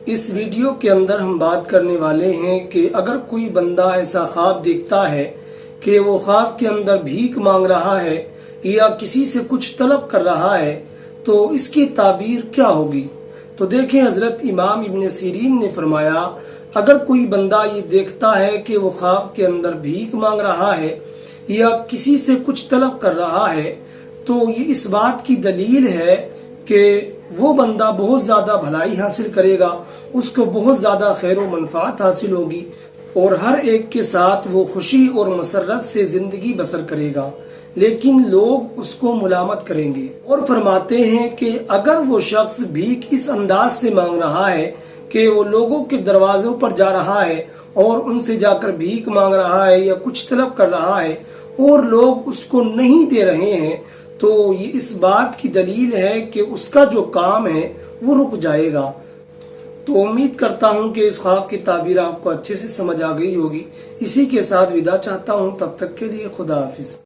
اس video کے اندر ہم بات کرنے والے ہیں کہ اگر کوئی بندہ ایسا خواب دیکھتا ہے کہ وہ خواب کے اندر بھیک مانگ رہا ہے یا کسی سے کچھ طلب کر رہا ہے تو اس کی تعبیر کیا ہوگی؟ تو دیکھیں، حضرت امام ابن سیرین نے فرمایا، اگر کوئی بندہ یہ دیکھتا ہے کہ وہ خواب کے اندر بھیک مانگ رہا ہے یا کسی سے کچھ طلب کر رہا ہے تو یہ اس بات کی دلیل ہے کہ وہ بندہ بہت زیادہ بھلائی حاصل کرے گا، اس کو بہت زیادہ خیر و منفعت حاصل ہوگی اور ہر ایک کے ساتھ وہ خوشی اور مسرت سے زندگی بسر کرے گا، لیکن لوگ اس کو ملامت کریں گے۔ اور فرماتے ہیں کہ اگر وہ شخص بھیک اس انداز سے مانگ رہا ہے کہ وہ لوگوں کے دروازوں پر جا رہا ہے اور ان سے جا کر بھیک مانگ رہا ہے یا کچھ طلب کر رہا ہے اور لوگ اس کو نہیں دے رہے ہیں، تو یہ اس بات کی دلیل ہے کہ اس کا جو کام ہے وہ رک جائے گا۔ تو امید کرتا ہوں کہ اس خواب کی تعبیر آپ کو اچھے سے سمجھ آ گئی ہوگی۔ اسی کے ساتھ وداع چاہتا ہوں، تب تک کے لیے خدا حافظ۔